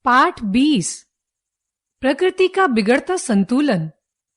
पाठ 20 प्रकृति का बिगड़ता संतुलन।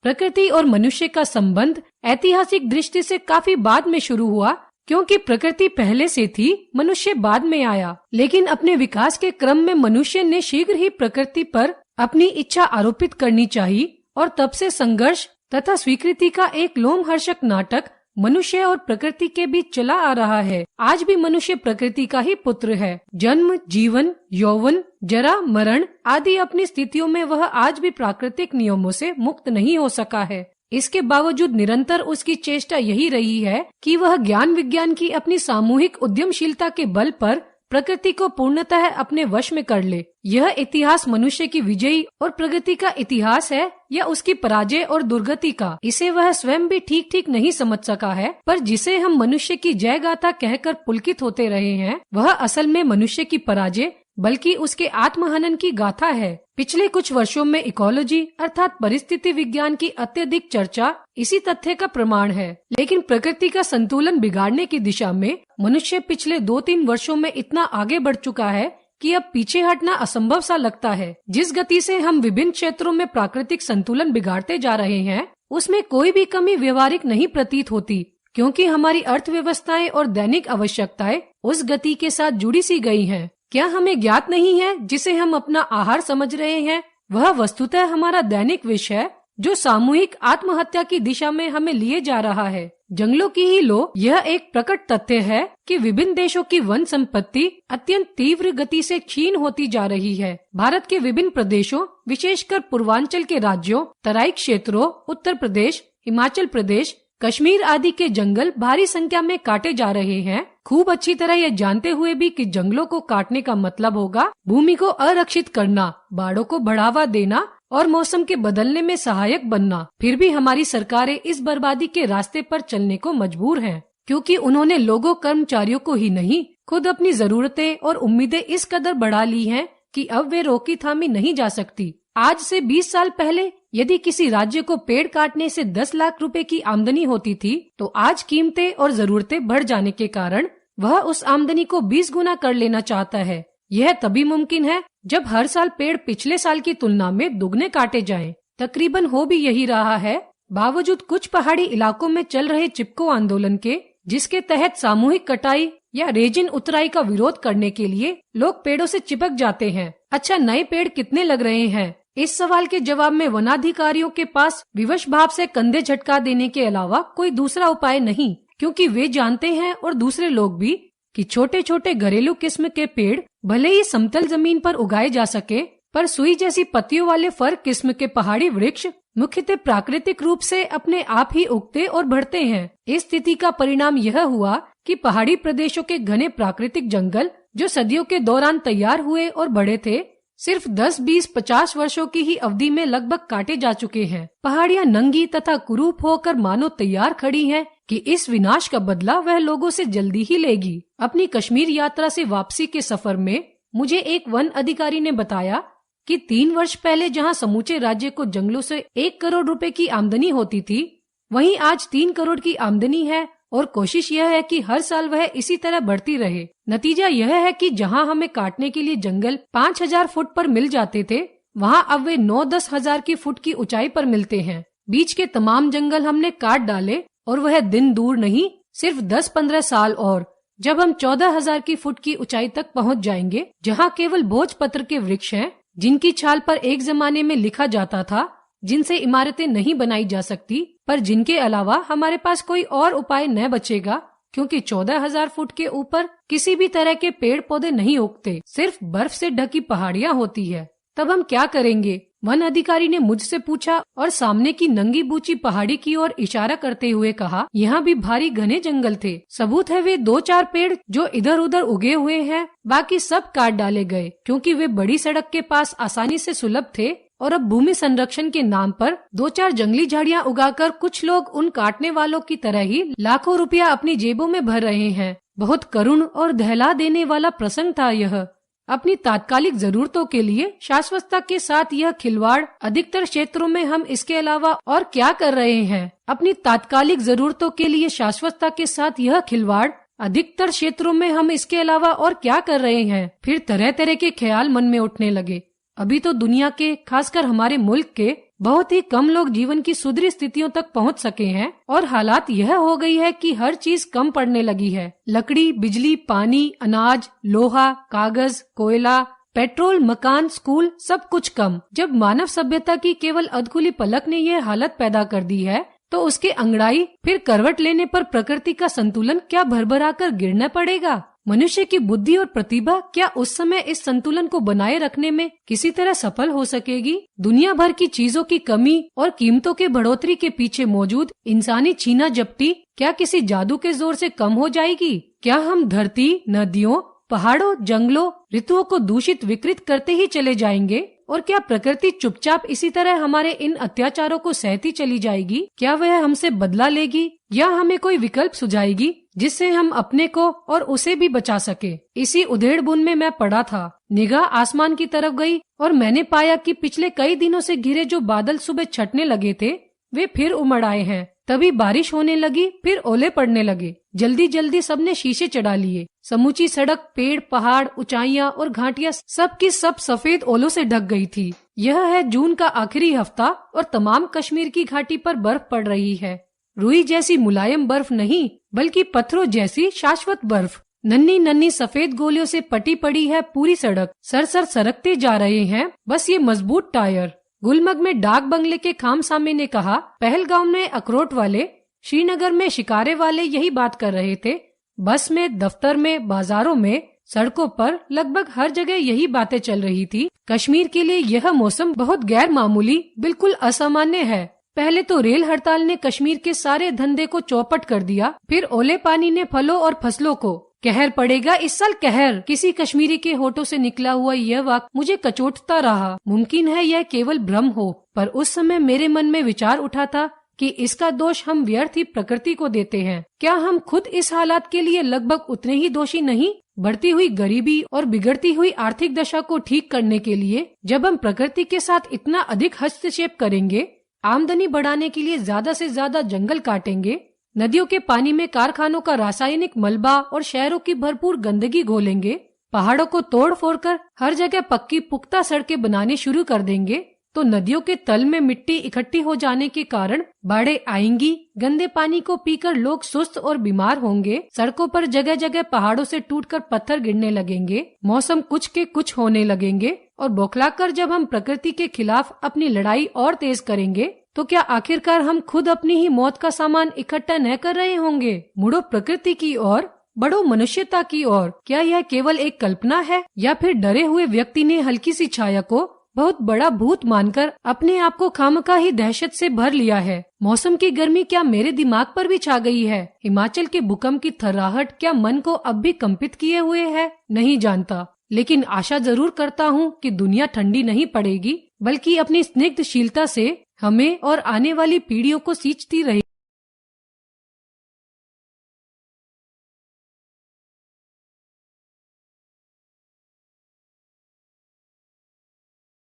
प्रकृति और मनुष्य का संबंध ऐतिहासिक दृष्टि से काफी बाद में शुरू हुआ, क्योंकि प्रकृति पहले से थी, मनुष्य बाद में आया। लेकिन अपने विकास के क्रम में मनुष्य ने शीघ्र ही प्रकृति पर अपनी इच्छा आरोपित करनी चाहिए और तब से संघर्ष तथा स्वीकृति का एक लोमहर्षक नाटक मनुष्य और प्रकृति के बीच चला आ रहा है। आज भी मनुष्य प्रकृति का ही पुत्र है। जन्म, जीवन, यौवन, जरा, मरण आदि अपनी स्थितियों में वह आज भी प्राकृतिक नियमों से मुक्त नहीं हो सका है। इसके बावजूद निरंतर उसकी चेष्टा यही रही है कि वह ज्ञान विज्ञान की अपनी सामूहिक उद्यमशीलता के बल पर प्रकृति को पूर्णतः अपने वश में कर ले। यह इतिहास मनुष्य की विजयी और प्रगति का इतिहास है या उसकी पराजय और दुर्गति का, इसे वह स्वयं भी ठीक ठीक नहीं समझ सका है। पर जिसे हम मनुष्य की जय गाथा कहकर पुलकित होते रहे हैं, वह असल में मनुष्य की पराजय बल्कि उसके आत्महनन की गाथा है। पिछले कुछ वर्षों में इकोलॉजी अर्थात परिस्थिति विज्ञान की अत्यधिक चर्चा इसी तथ्य का प्रमाण है। लेकिन प्रकृति का संतुलन बिगाड़ने की दिशा में मनुष्य पिछले 2-3 वर्षों में इतना आगे बढ़ चुका है कि अब पीछे हटना असंभव सा लगता है। जिस गति से हम विभिन्न क्षेत्रों में प्राकृतिक संतुलन बिगाड़ते जा रहे हैं, उसमें कोई भी कमी व्यवहारिक नहीं प्रतीत होती, क्योंकि हमारी अर्थव्यवस्थाएं और दैनिक आवश्यकताएं उस गति के साथ जुड़ी सी गई हैं। क्या हमें ज्ञात नहीं है जिसे हम अपना आहार समझ रहे हैं, वह वस्तुतः हमारा दैनिक विष है, जो सामूहिक आत्महत्या की दिशा में हमें लिए जा रहा है। जंगलों की ही लो यह एक प्रकट तथ्य है कि विभिन्न देशों की वन संपत्ति अत्यंत तीव्र गति से क्षीण होती जा रही है। भारत के विभिन्न प्रदेशों, विशेषकर पूर्वांचल के राज्यों, तराई क्षेत्रों, उत्तर प्रदेश, हिमाचल प्रदेश, कश्मीर आदि के जंगल भारी संख्या में काटे जा रहे हैं, खूब अच्छी तरह यह जानते हुए भी कि जंगलों को काटने का मतलब होगा भूमि को अरक्षित करना, बाढ़ों को बढ़ावा देना और मौसम के बदलने में सहायक बनना। फिर भी हमारी सरकारें इस बर्बादी के रास्ते पर चलने को मजबूर हैं, क्योंकि उन्होंने लोगों, कर्मचारियों को ही नहीं, खुद अपनी जरूरतें और उम्मीदें इस कदर बढ़ा ली हैं कि अब वे रोकी थामी नहीं जा सकती। आज से 20 साल पहले यदि किसी राज्य को पेड़ काटने से 10 लाख रुपए की आमदनी होती थी, तो आज कीमतें और जरूरतें बढ़ जाने के कारण वह उस आमदनी को 20 गुना कर लेना चाहता है। यह तभी मुमकिन है जब हर साल पेड़ पिछले साल की तुलना में दुगने काटे जाएं। तकरीबन हो भी यही रहा है। बावजूद कुछ पहाड़ी इलाकों में चल रहे चिपको आंदोलन के, जिसके तहत सामूहिक कटाई या रेजिन उतराई का विरोध करने के लिए लोग पेड़ों से चिपक जाते हैं। अच्छा, नए पेड़ कितने लग रहे हैं? इस सवाल के जवाब में वनाधिकारियों के पास विवश भाव से कंधे झटका देने के अलावा कोई दूसरा उपाय नहीं, क्योंकि वे जानते हैं और दूसरे लोग भी कि छोटे छोटे घरेलू किस्म के पेड़ भले ही समतल जमीन पर उगाए जा सके, पर सुई जैसी पत्तियों वाले फर किस्म के पहाड़ी वृक्ष मुख्यतः प्राकृतिक रूप से अपने आप ही उगते और बढ़ते हैं। इस स्थिति का परिणाम यह हुआ कि पहाड़ी प्रदेशों के घने प्राकृतिक जंगल, जो सदियों के दौरान तैयार हुए और बढ़े थे, सिर्फ 10, 20, 50 वर्षों की ही अवधि में लगभग काटे जा चुके हैं। पहाड़ियां नंगी तथा कुरूप होकर मानो तैयार खड़ी हैं कि इस विनाश का बदला वह लोगों से जल्दी ही लेगी। अपनी कश्मीर यात्रा से वापसी के सफर में मुझे एक वन अधिकारी ने बताया कि 3 वर्ष पहले जहां समूचे राज्य को जंगलों से 1 करोड़ रुपए की आमदनी होती थी, वहीं आज 3 करोड़ की आमदनी है और कोशिश यह है कि हर साल वह इसी तरह बढ़ती रहे। नतीजा यह है कि जहां हमें काटने के लिए जंगल 5000 फुट पर मिल जाते थे, वहां अब वे 9-10 हजार की फुट की ऊंचाई पर मिलते हैं। बीच के तमाम जंगल हमने काट डाले और वह दिन दूर नहीं, सिर्फ 10-15 साल और जब हम 14,000 की फुट की ऊंचाई तक पहुंच जाएंगे, जहां केवल भोजपत्र के वृक्ष हैं, जिनकी छाल पर एक जमाने में लिखा जाता था, जिनसे इमारतें नहीं बनाई जा सकती, पर जिनके अलावा हमारे पास कोई और उपाय न बचेगा, क्योंकि 14,000 फुट के ऊपर किसी भी तरह के पेड़ पौधे नहीं उगते, सिर्फ बर्फ से ढकी पहाड़ियां होती है। तब हम क्या करेंगे? वन अधिकारी ने मुझसे पूछा और सामने की नंगी बूची पहाड़ी की ओर इशारा करते हुए कहा, यहाँ भी भारी घने जंगल थे। सबूत है वे 2-4 पेड़ जो इधर उधर उगे हुए हैं, बाकी सब काट डाले गए, क्योंकि वे बड़ी सड़क के पास आसानी से सुलभ थे। और अब भूमि संरक्षण के नाम पर 2-4 जंगली झाड़ियां उगाकर कुछ लोग उन काटने वालों की तरह ही लाखों रुपया अपनी जेबों में भर रहे हैं। बहुत करुण और दहला देने वाला प्रसंग था यह। अपनी तात्कालिक जरूरतों के लिए शाश्वतता के साथ यह खिलवाड़ अधिकतर क्षेत्रों में हम इसके अलावा और क्या कर रहे हैं? अपनी तात्कालिक जरूरतों के लिए शाश्वतता के साथ यह खिलवाड़ अधिकतर क्षेत्रों में हम इसके अलावा और क्या कर रहे हैं? फिर तरह तरह के ख्याल मन में उठने लगे। अभी तो दुनिया के, खासकर हमारे मुल्क के बहुत ही कम लोग जीवन की सुधरी स्थितियों तक पहुंच सके हैं और हालात यह हो गई है कि हर चीज कम पड़ने लगी है। लकड़ी, बिजली, पानी, अनाज, लोहा, कागज, कोयला, पेट्रोल, मकान, स्कूल, सब कुछ कम। जब मानव सभ्यता की केवल अधखुली पलक ने यह हालत पैदा कर दी है तो उसके अंगड़ाई फिर करवट लेने पर प्रकृति का संतुलन क्या भरभरा कर गिरना पड़ेगा। मनुष्य की बुद्धि और प्रतिभा क्या उस समय इस संतुलन को बनाए रखने में किसी तरह सफल हो सकेगी? दुनिया भर की चीजों की कमी और कीमतों के बढ़ोतरी के पीछे मौजूद इंसानी छीना झपटी क्या किसी जादू के जोर से कम हो जाएगी? क्या हम धरती, नदियों, पहाड़ों, जंगलों, ऋतुओं को दूषित विकृत करते ही चले जाएंगे? और क्या प्रकृति चुपचाप इसी तरह हमारे इन अत्याचारों को सहती चली जाएगी? क्या वह हमसे बदला लेगी या हमें कोई विकल्प सुझाएगी जिससे हम अपने को और उसे भी बचा सके? इसी उधेड़ बुन में मैं पड़ा था। निगाह आसमान की तरफ गई और मैंने पाया कि पिछले कई दिनों से घिरे जो बादल सुबह छटने लगे थे वे फिर उमड़ आए हैं। तभी बारिश होने लगी, फिर ओले पड़ने लगे। जल्दी जल्दी सबने शीशे चढ़ा लिए। समूची सड़क, पेड़, पहाड़, ऊंचाइयां और घाटियां सब की सब सफेद ओलों से ढक गई थी। यह है जून का आखिरी हफ्ता और तमाम कश्मीर की घाटी पर बर्फ पड़ रही है। रुई जैसी मुलायम बर्फ नहीं, बल्कि पत्थरों जैसी शाश्वत बर्फ। नन्ही नन्ही सफेद गोलियों से पटी पड़ी है पूरी सड़क। सरसर सरकते जा रहे हैं बस ये मजबूत टायर। गुलमर्ग में डाक बंगले के खामसामे ने कहा, पहलगाम में अखरोट वाले, श्रीनगर में शिकारे वाले यही बात कर रहे थे। बस में, दफ्तर में, बाजारों में, सड़कों पर लगभग हर जगह यही बातें चल रही थी। कश्मीर के लिए यह मौसम बहुत गैर मामूली, बिल्कुल असामान्य है। पहले तो रेल हड़ताल ने कश्मीर के सारे धंधे को चौपट कर दिया, फिर ओले पानी ने फलों और फसलों को। कहर पड़ेगा इस साल कहर। किसी कश्मीरी के होठों से निकला हुआ यह वाक्य मुझे कचोटता रहा। मुमकिन है यह केवल भ्रम हो, पर उस समय मेरे मन में विचार उठा था कि इसका दोष हम व्यर्थ ही प्रकृति को देते हैं। क्या हम खुद इस हालात के लिए लगभग उतने ही दोषी नहीं? बढ़ती हुई गरीबी और बिगड़ती हुई आर्थिक दशा को ठीक करने के लिए जब हम प्रकृति के साथ इतना अधिक हस्तक्षेप करेंगे, आमदनी बढ़ाने के लिए ज्यादा से ज्यादा जंगल काटेंगे, नदियों के पानी में कारखानों का रासायनिक मलबा और शहरों की भरपूर गंदगी घोलेंगे, पहाड़ों को तोड़ फोड़ कर हर जगह पक्की पुख्ता सड़कें बनाने शुरू कर देंगे, तो नदियों के तल में मिट्टी इकट्ठी हो जाने के कारण बाढ़ें आएंगी। गंदे पानी को पीकर लोग सुस्त और बीमार होंगे। सड़कों पर जगह जगह पहाड़ों से टूटकर पत्थर गिरने लगेंगे। मौसम कुछ के कुछ होने लगेंगे और बौखलाकर जब हम प्रकृति के खिलाफ अपनी लड़ाई और तेज करेंगे तो क्या आखिरकार हम खुद अपनी ही मौत का सामान इकट्ठा न कर रहे होंगे? मुड़ो प्रकृति की ओर, बढ़ो मनुष्यता की ओर। क्या यह केवल एक कल्पना है या फिर डरे हुए व्यक्ति ने हल्की सी छाया को बहुत बड़ा भूत मानकर अपने आप को खामखा ही दहशत से भर लिया है? मौसम की गर्मी क्या मेरे दिमाग पर भी छा गई है? हिमाचल के भूकंप की थर्राहट क्या मन को अब भी कंपित किए हुए है? नहीं जानता, लेकिन आशा जरूर करता हूँ कि दुनिया ठंडी नहीं पड़ेगी, बल्कि अपनी स्निग्धशीलता से हमें और आने वाली पीढ़ियों को सींचती रहेगी।